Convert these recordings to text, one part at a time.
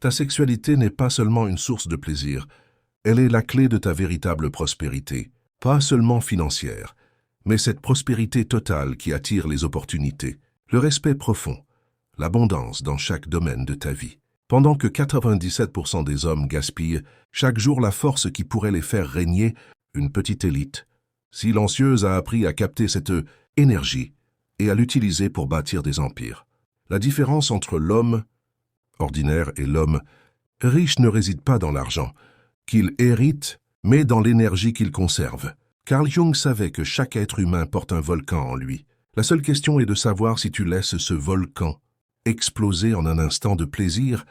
Ta sexualité n'est pas seulement une source de plaisir, elle est la clé de ta véritable prospérité, pas seulement financière, mais cette prospérité totale qui attire les opportunités, le respect profond, l'abondance dans chaque domaine de ta vie. Pendant que 97% des hommes gaspillent chaque jour la force qui pourrait les faire régner, une petite élite silencieuse a appris à capter cette énergie et à l'utiliser pour bâtir des empires. La différence entre l'homme ordinaire et l'homme riche ne réside pas dans l'argent qu'il hérite, mais dans l'énergie qu'il conserve. Carl Jung savait que chaque être humain porte un volcan en lui. La seule question est de savoir si tu laisses ce volcan exploser en un instant de plaisir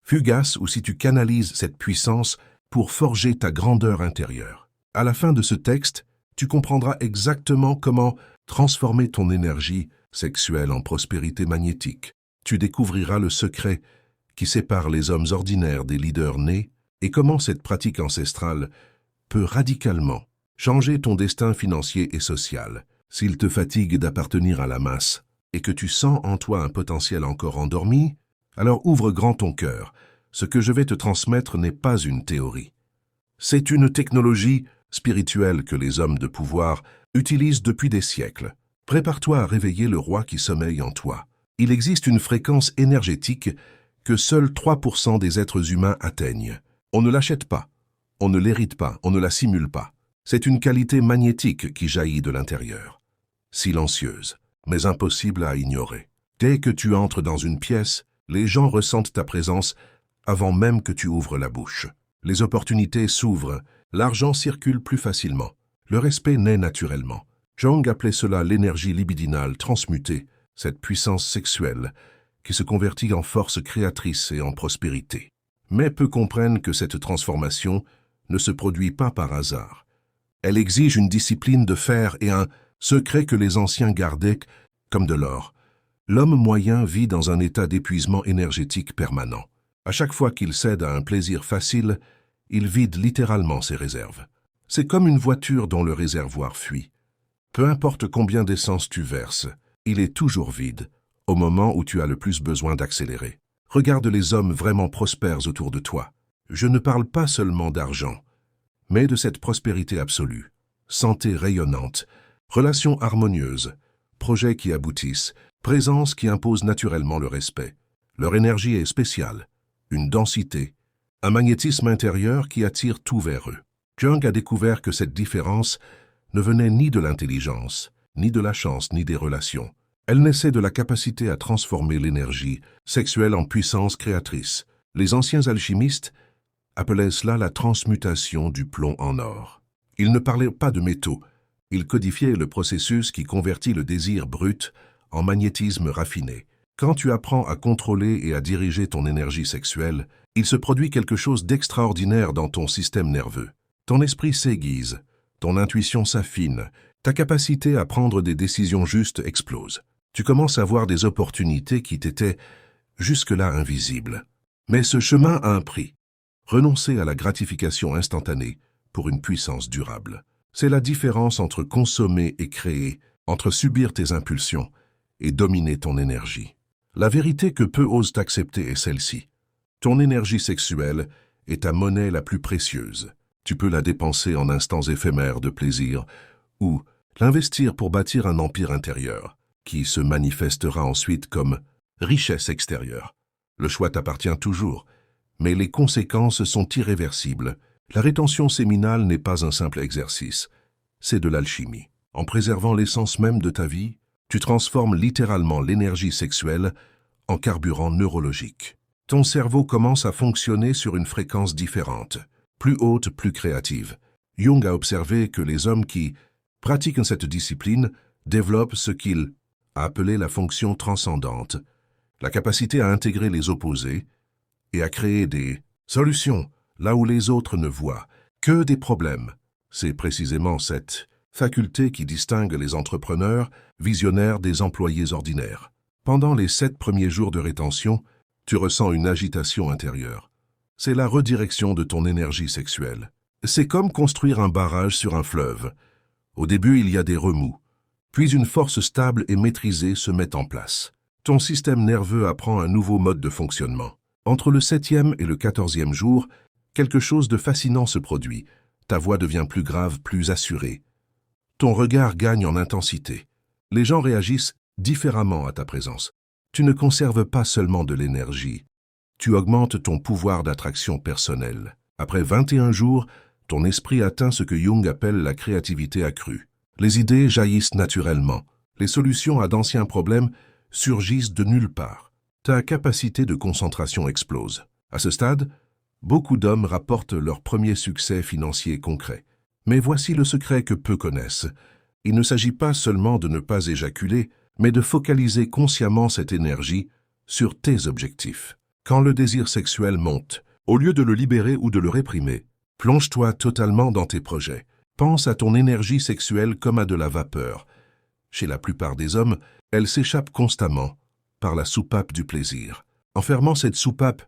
fugace ou si tu canalises cette puissance pour forger ta grandeur intérieure. À la fin de ce texte, tu comprendras exactement comment transformer ton énergie sexuelle en prospérité magnétique. Tu découvriras le secret qui sépare les hommes ordinaires des leaders nés et comment cette pratique ancestrale peut radicalement changer ton destin financier et social. S'il te fatigue d'appartenir à la masse et que tu sens en toi un potentiel encore endormi, alors ouvre grand ton cœur. Ce que je vais te transmettre n'est pas une théorie. C'est une technologie spirituelle que les hommes de pouvoir utilisent depuis des siècles. Prépare-toi à réveiller le roi qui sommeille en toi. Il existe une fréquence énergétique que seuls 3% des êtres humains atteignent. On ne l'achète pas, on ne l'hérite pas, on ne la simule pas. C'est une qualité magnétique qui jaillit de l'intérieur. Silencieuse, mais impossible à ignorer. Dès que tu entres dans une pièce, les gens ressentent ta présence avant même que tu ouvres la bouche. Les opportunités s'ouvrent, l'argent circule plus facilement, le respect naît naturellement. Jung appelait cela l'énergie libidinale transmutée, cette puissance sexuelle qui se convertit en force créatrice et en prospérité. Mais peu comprennent que cette transformation ne se produit pas par hasard. Elle exige une discipline de fer et un secret que les anciens gardaient comme de l'or. L'homme moyen vit dans un état d'épuisement énergétique permanent. À chaque fois qu'il cède à un plaisir facile, il vide littéralement ses réserves. C'est comme une voiture dont le réservoir fuit. Peu importe combien d'essence tu verses, il est toujours vide, au moment où tu as le plus besoin d'accélérer. Regarde les hommes vraiment prospères autour de toi. Je ne parle pas seulement d'argent, mais de cette prospérité absolue, santé rayonnante, relations harmonieuses, projets qui aboutissent, présence qui impose naturellement le respect. Leur énergie est spéciale, une densité, un magnétisme intérieur qui attire tout vers eux. Jung a découvert que cette différence ne venait ni de l'intelligence, ni de la chance, ni des relations. Elle naissait de la capacité à transformer l'énergie sexuelle en puissance créatrice. Les anciens alchimistes appelaient cela la transmutation du plomb en or. Ils ne parlaient pas de métaux, ils codifiaient le processus qui convertit le désir brut en magnétisme raffiné. Quand tu apprends à contrôler et à diriger ton énergie sexuelle, il se produit quelque chose d'extraordinaire dans ton système nerveux. Ton esprit s'aiguise, ton intuition s'affine, ta capacité à prendre des décisions justes explose. Tu commences à voir des opportunités qui t'étaient jusque-là invisibles. Mais ce chemin a un prix. Renoncer à la gratification instantanée pour une puissance durable. C'est la différence entre consommer et créer, entre subir tes impulsions et dominer ton énergie. La vérité que peu osent accepter est celle-ci. Ton énergie sexuelle est ta monnaie la plus précieuse. Tu peux la dépenser en instants éphémères de plaisir ou l'investir pour bâtir un empire intérieur qui se manifestera ensuite comme richesse extérieure. Le choix t'appartient toujours, mais les conséquences sont irréversibles. La rétention séminale n'est pas un simple exercice, c'est de l'alchimie. En préservant l'essence même de ta vie, tu transformes littéralement l'énergie sexuelle en carburant neurologique. Ton cerveau commence à fonctionner sur une fréquence différente, plus haute, plus créative. Jung a observé que les hommes qui pratiquent cette discipline développent ce qu'il a appelé la fonction transcendante, la capacité à intégrer les opposés et à créer des solutions là où les autres ne voient que des problèmes. C'est précisément cette faculté qui distingue les entrepreneurs visionnaires des employés ordinaires. Pendant les 7 premiers jours de rétention, tu ressens une agitation intérieure. C'est la redirection de ton énergie sexuelle. C'est comme construire un barrage sur un fleuve. Au début, il y a des remous. Puis une force stable et maîtrisée se met en place. Ton système nerveux apprend un nouveau mode de fonctionnement. Entre le 7e et le 14e jour, quelque chose de fascinant se produit. Ta voix devient plus grave, plus assurée. Ton regard gagne en intensité. Les gens réagissent différemment à ta présence. Tu ne conserves pas seulement de l'énergie. Tu augmentes ton pouvoir d'attraction personnelle. Après 21 jours, ton esprit atteint ce que Jung appelle la créativité accrue. Les idées jaillissent naturellement. Les solutions à d'anciens problèmes surgissent de nulle part. Ta capacité de concentration explose. À ce stade, beaucoup d'hommes rapportent leur premier succès financier concret. Mais voici le secret que peu connaissent. Il ne s'agit pas seulement de ne pas éjaculer, mais de focaliser consciemment cette énergie sur tes objectifs. Quand le désir sexuel monte, au lieu de le libérer ou de le réprimer, plonge-toi totalement dans tes projets. Pense à ton énergie sexuelle comme à de la vapeur. Chez la plupart des hommes, elle s'échappe constamment par la soupape du plaisir. En fermant cette soupape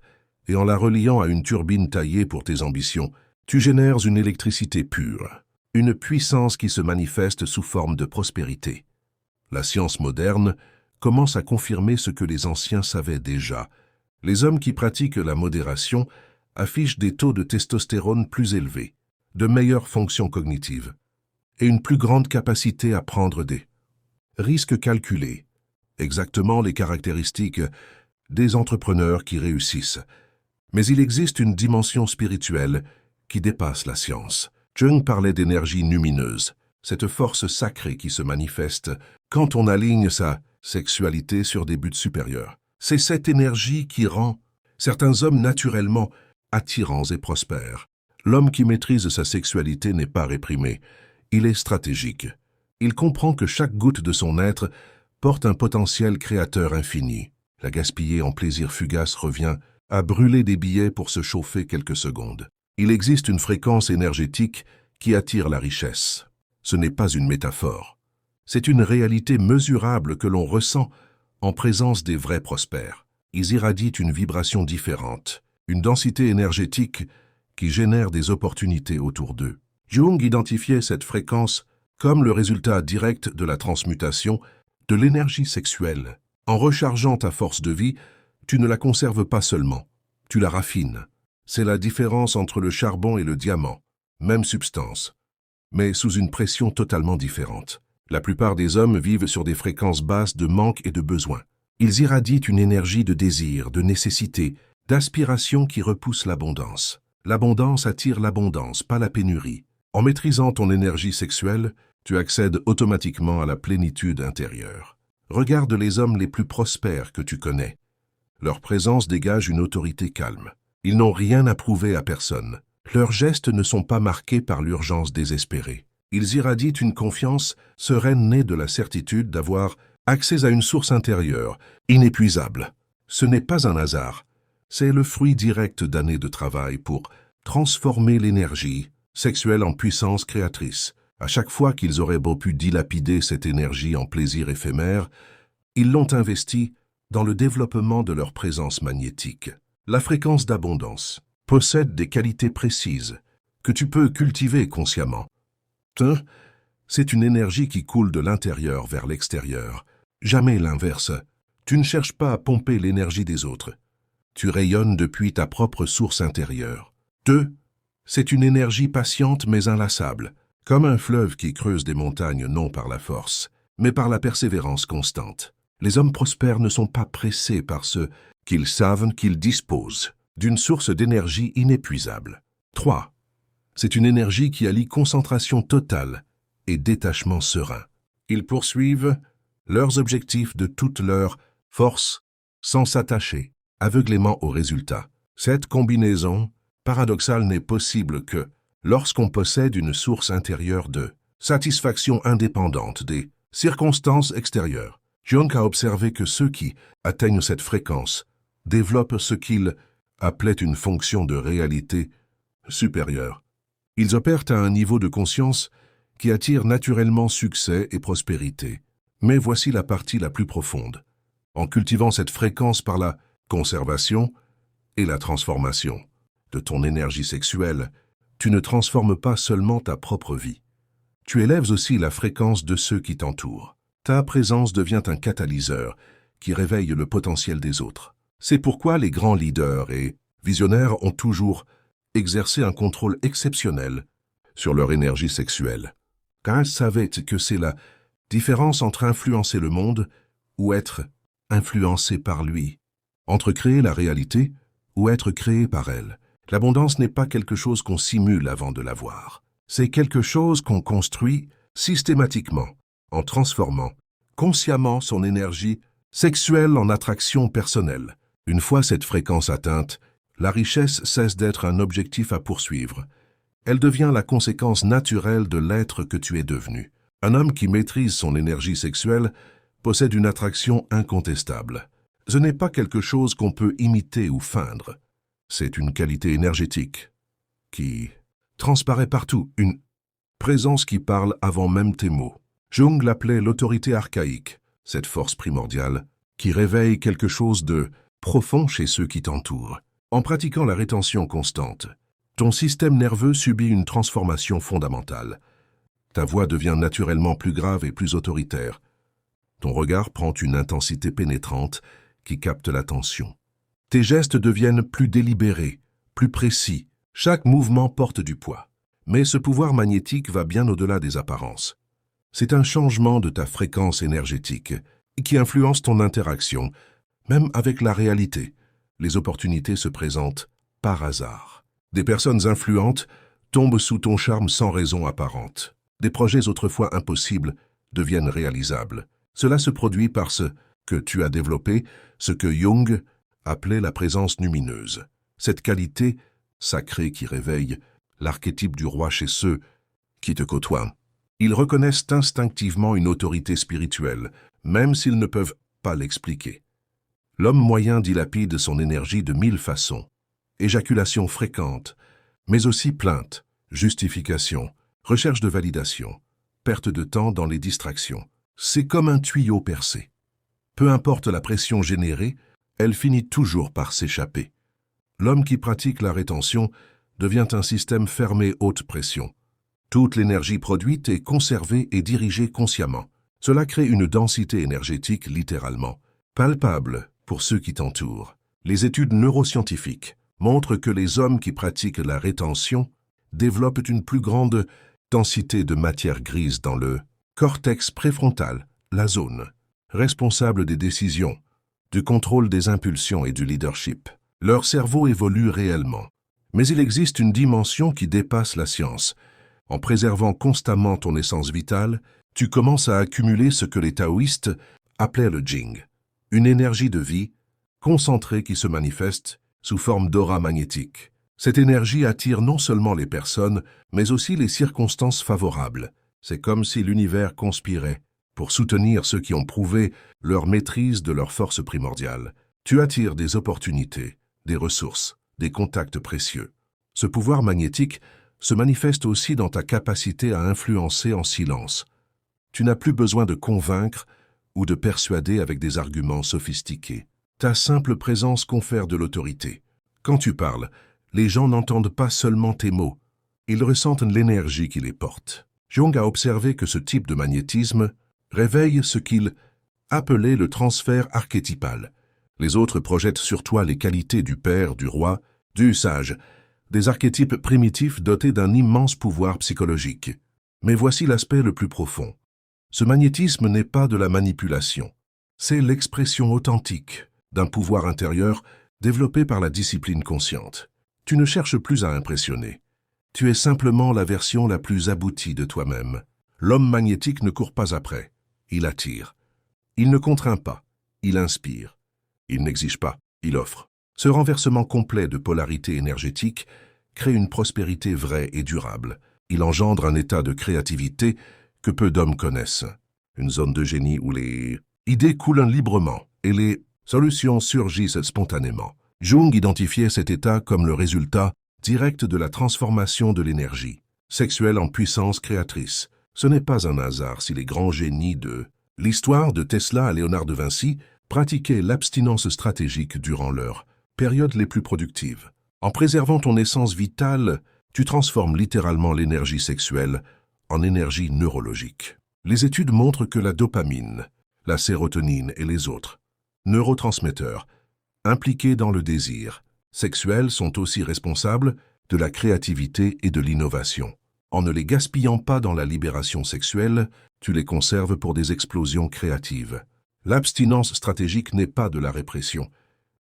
et en la reliant à une turbine taillée pour tes ambitions, tu génères une électricité pure, une puissance qui se manifeste sous forme de prospérité. La science moderne commence à confirmer ce que les anciens savaient déjà. Les hommes qui pratiquent la modération affichent des taux de testostérone plus élevés, de meilleures fonctions cognitives et une plus grande capacité à prendre des risques calculés, exactement les caractéristiques des entrepreneurs qui réussissent. Mais il existe une dimension spirituelle qui dépasse la science. Jung parlait d'énergie lumineuse, cette force sacrée qui se manifeste quand on aligne sa sexualité sur des buts supérieurs. C'est cette énergie qui rend certains hommes naturellement attirants et prospères. L'homme qui maîtrise sa sexualité n'est pas réprimé, il est stratégique. Il comprend que chaque goutte de son être porte un potentiel créateur infini. La gaspiller en plaisir fugace revient à brûler des billets pour se chauffer quelques secondes. Il existe une fréquence énergétique qui attire la richesse. Ce n'est pas une métaphore. C'est une réalité mesurable que l'on ressent en présence des vrais prospères. Ils irradient une vibration différente, une densité énergétique qui génère des opportunités autour d'eux. Jung identifiait cette fréquence comme le résultat direct de la transmutation de l'énergie sexuelle. En rechargeant ta force de vie, tu ne la conserves pas seulement, tu la raffines. C'est la différence entre le charbon et le diamant, même substance, mais sous une pression totalement différente. La plupart des hommes vivent sur des fréquences basses de manque et de besoin. Ils irradient une énergie de désir, de nécessité, d'aspiration qui repousse l'abondance. L'abondance attire l'abondance, pas la pénurie. En maîtrisant ton énergie sexuelle, tu accèdes automatiquement à la plénitude intérieure. Regarde les hommes les plus prospères que tu connais. Leur présence dégage une autorité calme. Ils n'ont rien à prouver à personne. Leurs gestes ne sont pas marqués par l'urgence désespérée. Ils irradient une confiance sereine née de la certitude d'avoir accès à une source intérieure, inépuisable. Ce n'est pas un hasard. C'est le fruit direct d'années de travail pour transformer l'énergie sexuelle en puissance créatrice. À chaque fois qu'ils auraient beau pu dilapider cette énergie en plaisir éphémère, ils l'ont investie dans le développement de leur présence magnétique. La fréquence d'abondance possède des qualités précises que tu peux cultiver consciemment. C'est une énergie qui coule de l'intérieur vers l'extérieur. Jamais l'inverse. Tu ne cherches pas à pomper l'énergie des autres. Tu rayonnes depuis ta propre source intérieure. 2. C'est une énergie patiente mais inlassable, comme un fleuve qui creuse des montagnes non par la force, mais par la persévérance constante. Les hommes prospères ne sont pas pressés par ce qu'ils savent qu'ils disposent d'une source d'énergie inépuisable. 3. C'est une énergie qui allie concentration totale et détachement serein. Ils poursuivent leurs objectifs de toute leur force sans s'attacher aveuglément aux résultats. Cette combinaison paradoxale n'est possible que lorsqu'on possède une source intérieure de satisfaction indépendante des circonstances extérieures. Jung a observé que ceux qui atteignent cette fréquence développent ce qu'il appelait une fonction de réalité supérieure. Ils opèrent à un niveau de conscience qui attire naturellement succès et prospérité. Mais voici la partie la plus profonde. En cultivant cette fréquence par la conservation et la transformation de ton énergie sexuelle, tu ne transformes pas seulement ta propre vie. Tu élèves aussi la fréquence de ceux qui t'entourent. Ta présence devient un catalyseur qui réveille le potentiel des autres. C'est pourquoi les grands leaders et visionnaires ont toujours exercé un contrôle exceptionnel sur leur énergie sexuelle, car ils savaient que c'est la différence entre influencer le monde ou être influencé par lui, entre créer la réalité ou être créé par elle. L'abondance n'est pas quelque chose qu'on simule avant de l'avoir. C'est quelque chose qu'on construit systématiquement, en transformant consciemment son énergie sexuelle en attraction personnelle. Une fois cette fréquence atteinte, la richesse cesse d'être un objectif à poursuivre. Elle devient la conséquence naturelle de l'être que tu es devenu. Un homme qui maîtrise son énergie sexuelle possède une attraction incontestable. Ce n'est pas quelque chose qu'on peut imiter ou feindre. C'est une qualité énergétique qui transparaît partout, une présence qui parle avant même tes mots. Jung l'appelait l'autorité archaïque, cette force primordiale qui réveille quelque chose de profond chez ceux qui t'entourent. En pratiquant la rétention constante, ton système nerveux subit une transformation fondamentale. Ta voix devient naturellement plus grave et plus autoritaire. Ton regard prend une intensité pénétrante qui capte l'attention. Tes gestes deviennent plus délibérés, plus précis. Chaque mouvement porte du poids. Mais ce pouvoir magnétique va bien au-delà des apparences. C'est un changement de ta fréquence énergétique qui influence ton interaction, même avec la réalité. Les opportunités se présentent par hasard. Des personnes influentes tombent sous ton charme sans raison apparente. Des projets autrefois impossibles deviennent réalisables. Cela se produit parce que tu as développé ce que Jung appelait la présence lumineuse. Cette qualité sacrée qui réveille l'archétype du roi chez ceux qui te côtoient. Ils reconnaissent instinctivement une autorité spirituelle, même s'ils ne peuvent pas l'expliquer. L'homme moyen dilapide son énergie de 1000 façons. Éjaculation fréquente, mais aussi plainte, justification, recherche de validation, perte de temps dans les distractions. C'est comme un tuyau percé. Peu importe la pression générée, elle finit toujours par s'échapper. L'homme qui pratique la rétention devient un système fermé haute pression. Toute l'énergie produite est conservée et dirigée consciemment. Cela crée une densité énergétique littéralement palpable pour ceux qui t'entourent. Les études neuroscientifiques montrent que les hommes qui pratiquent la rétention développent une plus grande densité de matière grise dans le cortex préfrontal, la zone responsable des décisions, du contrôle des impulsions et du leadership. Leur cerveau évolue réellement. Mais il existe une dimension qui dépasse la science. En préservant constamment ton essence vitale, tu commences à accumuler ce que les taoïstes appelaient le jing, une énergie de vie concentrée qui se manifeste sous forme d'aura magnétique. Cette énergie attire non seulement les personnes, mais aussi les circonstances favorables. C'est comme si l'univers conspirait pour soutenir ceux qui ont prouvé leur maîtrise de leur force primordiale. Tu attires des opportunités, des ressources, des contacts précieux. Ce pouvoir magnétique se manifeste aussi dans ta capacité à influencer en silence. Tu n'as plus besoin de convaincre ou de persuader avec des arguments sophistiqués. Ta simple présence confère de l'autorité. Quand tu parles, les gens n'entendent pas seulement tes mots, ils ressentent l'énergie qui les porte. Jung a observé que ce type de magnétisme réveille ce qu'il appelait le transfert archétypal. Les autres projettent sur toi les qualités du père, du roi, du sage, des archétypes primitifs dotés d'un immense pouvoir psychologique. Mais voici l'aspect le plus profond. Ce magnétisme n'est pas de la manipulation. C'est l'expression authentique d'un pouvoir intérieur développé par la discipline consciente. Tu ne cherches plus à impressionner. Tu es simplement la version la plus aboutie de toi-même. L'homme magnétique ne court pas après. Il attire. Il ne contraint pas. Il inspire. Il n'exige pas. Il offre. Ce renversement complet de polarité énergétique crée une prospérité vraie et durable. Il engendre un état de créativité que peu d'hommes connaissent. Une zone de génie où les idées coulent librement et les solutions surgissent spontanément. Jung identifiait cet état comme le résultat direct de la transformation de l'énergie, sexuelle en puissance créatrice. Ce n'est pas un hasard si les grands génies de l'histoire de Tesla à Léonard de Vinci pratiquaient l'abstinence stratégique durant leurs périodes les plus productives. En préservant ton essence vitale, tu transformes littéralement l'énergie sexuelle en énergie neurologique. Les études montrent que la dopamine, la sérotonine et les autres neurotransmetteurs impliqués dans le désir sexuel sont aussi responsables de la créativité et de l'innovation. En ne les gaspillant pas dans la libération sexuelle, tu les conserves pour des explosions créatives. L'abstinence stratégique n'est pas de la répression.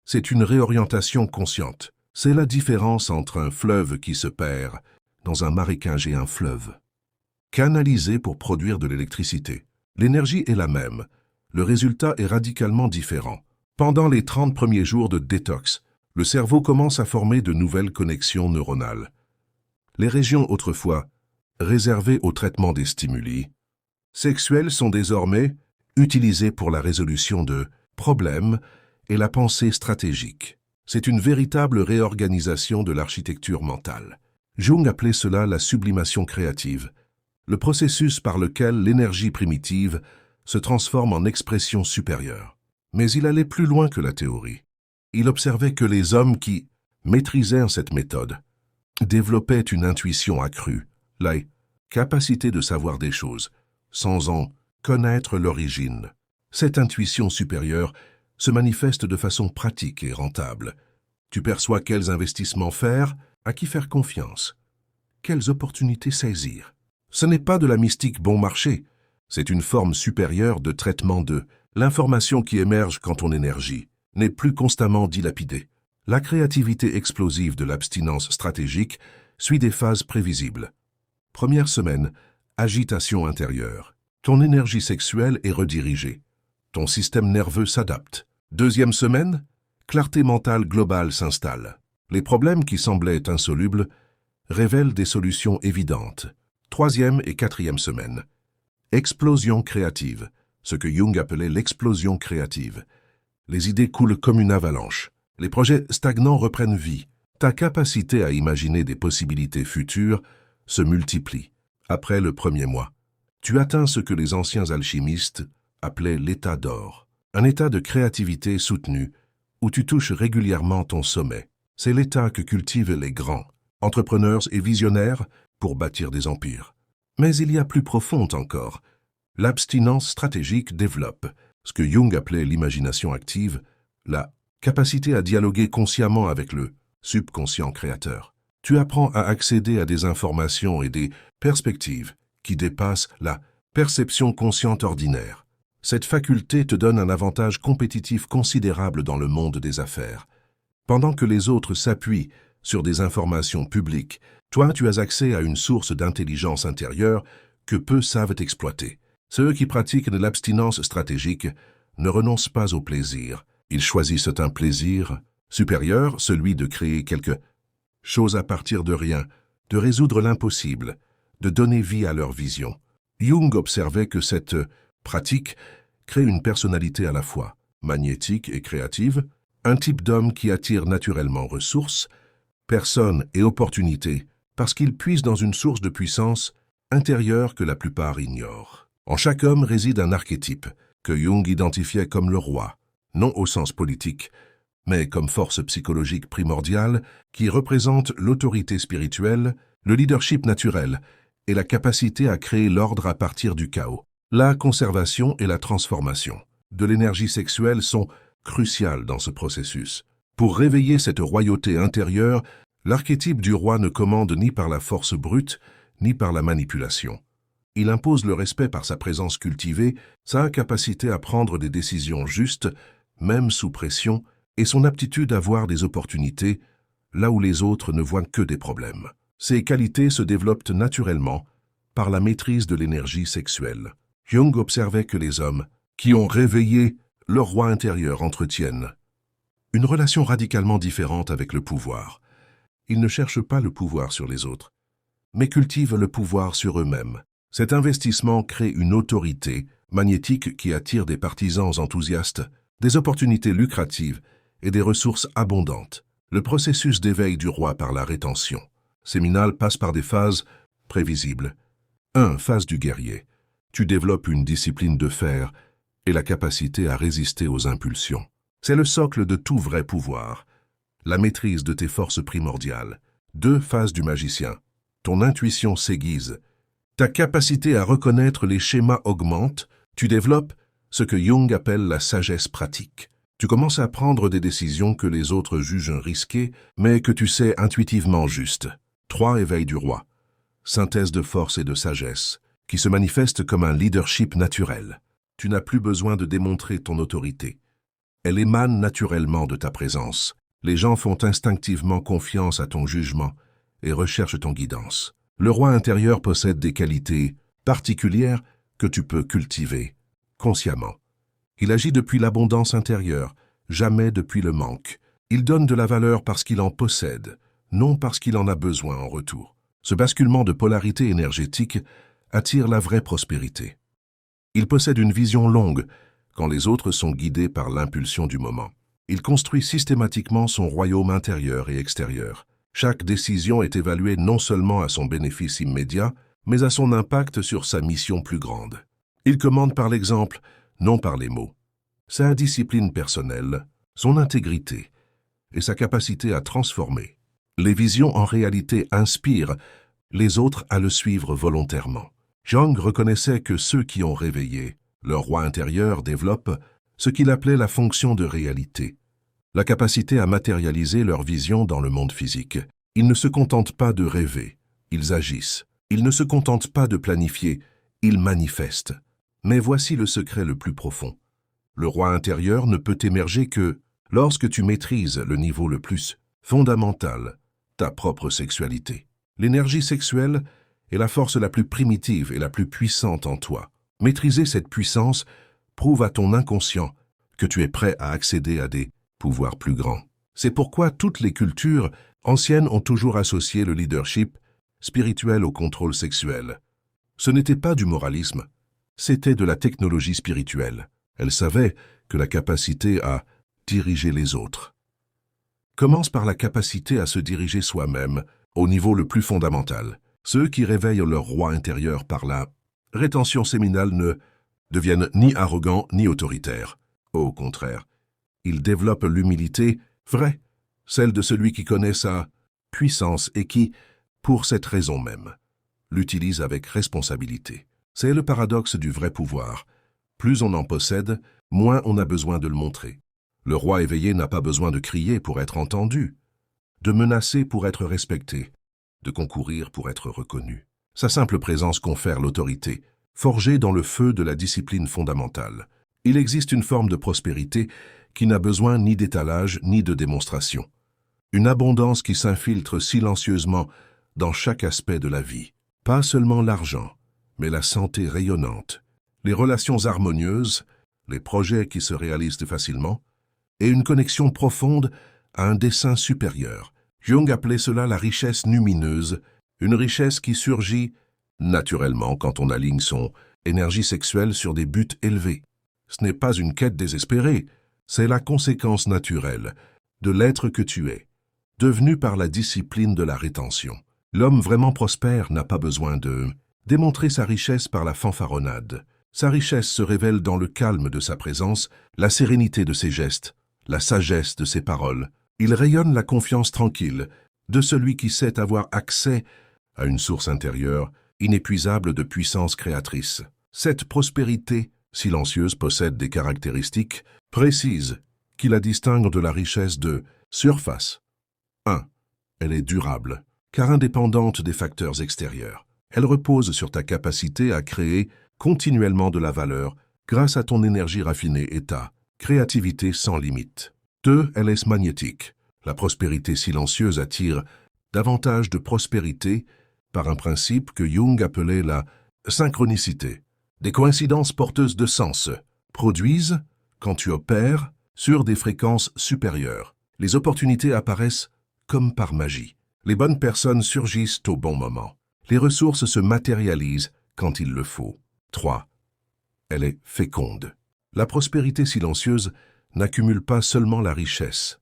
C'est une réorientation consciente. C'est la différence entre un fleuve qui se perd dans un marécage et un fleuve. Canalisé pour produire de l'électricité. L'énergie est la même. Le résultat est radicalement différent. Pendant les 30 premiers jours de détox, le cerveau commence à former de nouvelles connexions neuronales. Les régions autrefois réservées au traitement des stimuli sexuels sont désormais utilisées pour la résolution de problèmes et la pensée stratégique. C'est une véritable réorganisation de l'architecture mentale. Jung appelait cela la sublimation créative, le processus par lequel l'énergie primitive se transforme en expression supérieure. Mais il allait plus loin que la théorie. Il observait que les hommes qui maîtrisaient cette méthode développaient une intuition accrue, la capacité de savoir des choses, sans en connaître l'origine. Cette intuition supérieure se manifeste de façon pratique et rentable. Tu perçois quels investissements faire, à qui faire confiance, quelles opportunités saisir. Ce n'est pas de la mystique bon marché, c'est une forme supérieure de traitement de l'information qui émerge quand ton énergie n'est plus constamment dilapidée. La créativité explosive de l'abstinence stratégique suit des phases prévisibles. Première semaine, agitation intérieure. Ton énergie sexuelle est redirigée. Ton système nerveux s'adapte. Deuxième semaine, clarté mentale globale s'installe. Les problèmes qui semblaient insolubles révèlent des solutions évidentes. Troisième et quatrième semaine, explosion créative, ce que Jung appelait l'explosion créative. Les idées coulent comme une avalanche. Les projets stagnants reprennent vie. Ta capacité à imaginer des possibilités futures se multiplie. Après le premier mois, tu atteins ce que les anciens alchimistes appelaient l'état d'or, un état de créativité soutenue où tu touches régulièrement ton sommet. C'est l'état que cultivent les grands, entrepreneurs et visionnaires pour bâtir des empires. Mais il y a plus profond encore. L'abstinence stratégique développe ce que Jung appelait l'imagination active, la capacité à dialoguer consciemment avec le subconscient créateur. Tu apprends à accéder à des informations et des perspectives qui dépassent la perception consciente ordinaire. Cette faculté te donne un avantage compétitif considérable dans le monde des affaires. Pendant que les autres s'appuient sur des informations publiques, toi, tu as accès à une source d'intelligence intérieure que peu savent exploiter. Ceux qui pratiquent de l'abstinence stratégique ne renoncent pas au plaisir. Ils choisissent un plaisir supérieur, celui de créer quelque chose à partir de rien, de résoudre l'impossible, de donner vie à leur vision. Jung observait que cette pratique crée une personnalité à la fois magnétique et créative, un type d'homme qui attire naturellement ressources, personnes et opportunités, parce qu'il puise dans une source de puissance intérieure que la plupart ignorent. En chaque homme réside un archétype que Jung identifiait comme le roi, non au sens politique, mais comme force psychologique primordiale qui représente l'autorité spirituelle, le leadership naturel et la capacité à créer l'ordre à partir du chaos. La conservation et la transformation de l'énergie sexuelle sont cruciales dans ce processus. Pour réveiller cette royauté intérieure, l'archétype du roi ne commande ni par la force brute, ni par la manipulation. Il impose le respect par sa présence cultivée, sa capacité à prendre des décisions justes, même sous pression, et son aptitude à voir des opportunités, là où les autres ne voient que des problèmes. Ces qualités se développent naturellement par la maîtrise de l'énergie sexuelle. Jung observait que les hommes qui ont réveillé leur roi intérieur entretiennent une relation radicalement différente avec le pouvoir. Ils ne cherchent pas le pouvoir sur les autres, mais cultivent le pouvoir sur eux-mêmes. Cet investissement crée une autorité magnétique qui attire des partisans enthousiastes, des opportunités lucratives et des ressources abondantes. Le processus d'éveil du roi par la rétention séminale passe par des phases prévisibles. 1. Phase du guerrier. Tu développes une discipline de fer et la capacité à résister aux impulsions. C'est le socle de tout vrai pouvoir, la maîtrise de tes forces primordiales. 2. Phase du magicien. Ton intuition s'aiguise. Ta capacité à reconnaître les schémas augmente, tu développes ce que Jung appelle la sagesse pratique. Tu commences à prendre des décisions que les autres jugent risquées, mais que tu sais intuitivement justes. 3. Éveil du roi. Synthèse de force et de sagesse, qui se manifeste comme un leadership naturel. Tu n'as plus besoin de démontrer ton autorité. Elle émane naturellement de ta présence. Les gens font instinctivement confiance à ton jugement et recherchent ton guidance. Le roi intérieur possède des qualités particulières que tu peux cultiver consciemment. Il agit depuis l'abondance intérieure, jamais depuis le manque. Il donne de la valeur parce qu'il en possède, non parce qu'il en a besoin en retour. Ce basculement de polarité énergétique attire la vraie prospérité. Il possède une vision longue quand les autres sont guidés par l'impulsion du moment. Il construit systématiquement son royaume intérieur et extérieur. Chaque décision est évaluée non seulement à son bénéfice immédiat, mais à son impact sur sa mission plus grande. Il commande par l'exemple, non par les mots. Sa discipline personnelle, son intégrité et sa capacité à transformer. Les visions en réalité inspirent les autres à le suivre volontairement. Jung reconnaissait que ceux qui ont réveillé leur roi intérieur développent ce qu'il appelait la fonction de réalité, la capacité à matérialiser leur vision dans le monde physique. Ils ne se contentent pas de rêver, ils agissent. Ils ne se contentent pas de planifier, ils manifestent. Mais voici le secret le plus profond. Le roi intérieur ne peut émerger que lorsque tu maîtrises le niveau le plus fondamental, ta propre sexualité. L'énergie sexuelle est la force la plus primitive et la plus puissante en toi. Maîtriser cette puissance prouve à ton inconscient que tu es prêt à accéder à des pouvoirs plus grands. C'est pourquoi toutes les cultures anciennes ont toujours associé le leadership spirituel au contrôle sexuel. Ce n'était pas du moralisme, c'était de la technologie spirituelle. Elles savaient que la capacité à diriger les autres commence par la capacité à se diriger soi-même au niveau le plus fondamental. Ceux qui réveillent leur roi intérieur par la rétention séminale ne deviennent ni arrogants ni autoritaires. Au contraire, ils développent l'humilité vraie, celle de celui qui connaît sa puissance et qui, pour cette raison même, l'utilise avec responsabilité. C'est le paradoxe du vrai pouvoir. Plus on en possède, moins on a besoin de le montrer. Le roi éveillé n'a pas besoin de crier pour être entendu, de menacer pour être respecté, de concourir pour être reconnu. Sa simple présence confère l'autorité, forgée dans le feu de la discipline fondamentale. Il existe une forme de prospérité qui n'a besoin ni d'étalage ni de démonstration. Une abondance qui s'infiltre silencieusement dans chaque aspect de la vie. Pas seulement l'argent, mais la santé rayonnante, les relations harmonieuses, les projets qui se réalisent facilement, et une connexion profonde à un dessein supérieur. Jung appelait cela la richesse lumineuse, une richesse qui surgit naturellement quand on aligne son énergie sexuelle sur des buts élevés. Ce n'est pas une quête désespérée, c'est la conséquence naturelle de l'être que tu es, devenu par la discipline de la rétention. L'homme vraiment prospère n'a pas besoin de démontrer sa richesse par la fanfaronnade. Sa richesse se révèle dans le calme de sa présence, la sérénité de ses gestes, la sagesse de ses paroles. Il rayonne la confiance tranquille de celui qui sait avoir accès à une source intérieure inépuisable de puissance créatrice. Cette prospérité silencieuse possède des caractéristiques précises qui la distinguent de la richesse de surface. 1. Elle est durable, car indépendante des facteurs extérieurs. Elle repose sur ta capacité à créer continuellement de la valeur grâce à ton énergie raffinée et ta créativité sans limite. 2. Elle est magnétique. La prospérité silencieuse attire davantage de prospérité par un principe que Jung appelait la synchronicité. Des coïncidences porteuses de sens produisent, quand tu opères, sur des fréquences supérieures. Les opportunités apparaissent comme par magie. Les bonnes personnes surgissent au bon moment. Les ressources se matérialisent quand il le faut. 3. Elle est féconde. La prospérité silencieuse n'accumule pas seulement la richesse.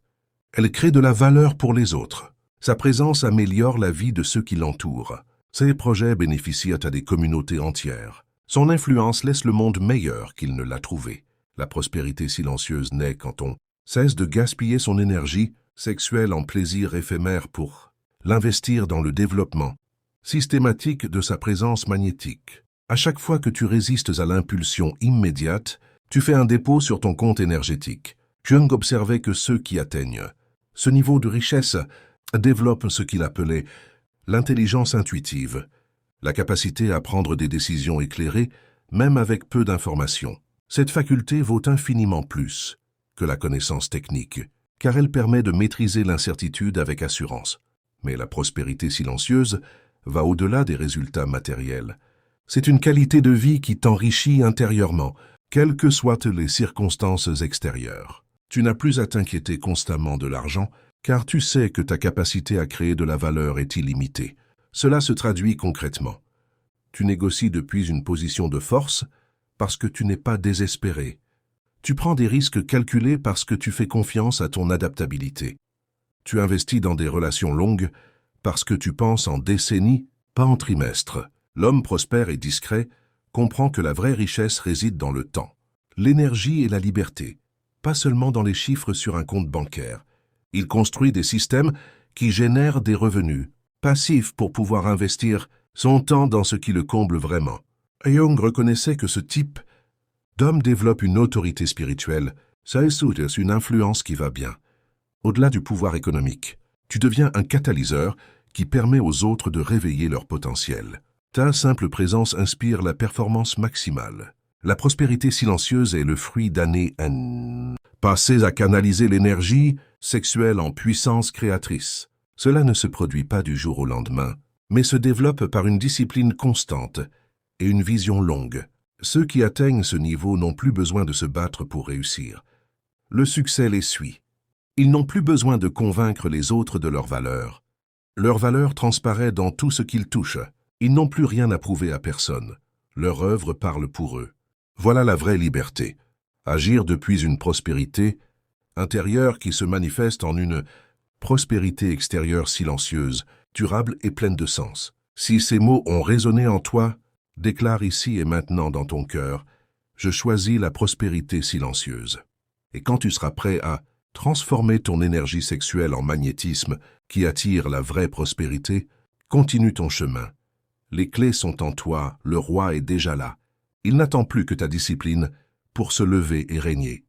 Elle crée de la valeur pour les autres. Sa présence améliore la vie de ceux qui l'entourent. Ses projets bénéficient à des communautés entières. Son influence laisse le monde meilleur qu'il ne l'a trouvé. La prospérité silencieuse naît quand on cesse de gaspiller son énergie sexuelle en plaisir éphémère pour l'investir dans le développement systématique de sa présence magnétique. À chaque fois que tu résistes à l'impulsion immédiate, tu fais un dépôt sur ton compte énergétique. Jung observait que ceux qui atteignent ce niveau de richesse développent ce qu'il appelait l'intelligence intuitive, la capacité à prendre des décisions éclairées, même avec peu d'informations. Cette faculté vaut infiniment plus que la connaissance technique, car elle permet de maîtriser l'incertitude avec assurance. Mais la prospérité silencieuse va au-delà des résultats matériels. C'est une qualité de vie qui t'enrichit intérieurement, quelles que soient les circonstances extérieures. Tu n'as plus à t'inquiéter constamment de l'argent, car tu sais que ta capacité à créer de la valeur est illimitée. Cela se traduit concrètement. Tu négocies depuis une position de force parce que tu n'es pas désespéré. Tu prends des risques calculés parce que tu fais confiance à ton adaptabilité. Tu investis dans des relations longues parce que tu penses en décennies, pas en trimestres. L'homme prospère et discret comprend que la vraie richesse réside dans le temps, l'énergie et la liberté, pas seulement dans les chiffres sur un compte bancaire. Il construit des systèmes qui génèrent des revenus passifs pour pouvoir investir son temps dans ce qui le comble vraiment. Jung reconnaissait que ce type d'homme développe une autorité spirituelle, ça est une influence qui va bien. Au-delà du pouvoir économique, tu deviens un catalyseur qui permet aux autres de réveiller leur potentiel. Ta simple présence inspire la performance maximale. La prospérité silencieuse est le fruit d'années passées à canaliser l'énergie sexuelle en puissance créatrice. Cela ne se produit pas du jour au lendemain, mais se développe par une discipline constante et une vision longue. Ceux qui atteignent ce niveau n'ont plus besoin de se battre pour réussir. Le succès les suit. Ils n'ont plus besoin de convaincre les autres de leur valeur. Leur valeur transparaît dans tout ce qu'ils touchent. Ils n'ont plus rien à prouver à personne. Leur œuvre parle pour eux. Voilà la vraie liberté. Agir depuis une prospérité intérieure qui se manifeste en une prospérité extérieure silencieuse, durable et pleine de sens. Si ces mots ont résonné en toi, déclare ici et maintenant dans ton cœur, je choisis la prospérité silencieuse. Et quand tu seras prêt à transformer ton énergie sexuelle en magnétisme qui attire la vraie prospérité, continue ton chemin. Les clés sont en toi, le roi est déjà là. Il n'attend plus que ta discipline pour se lever et régner.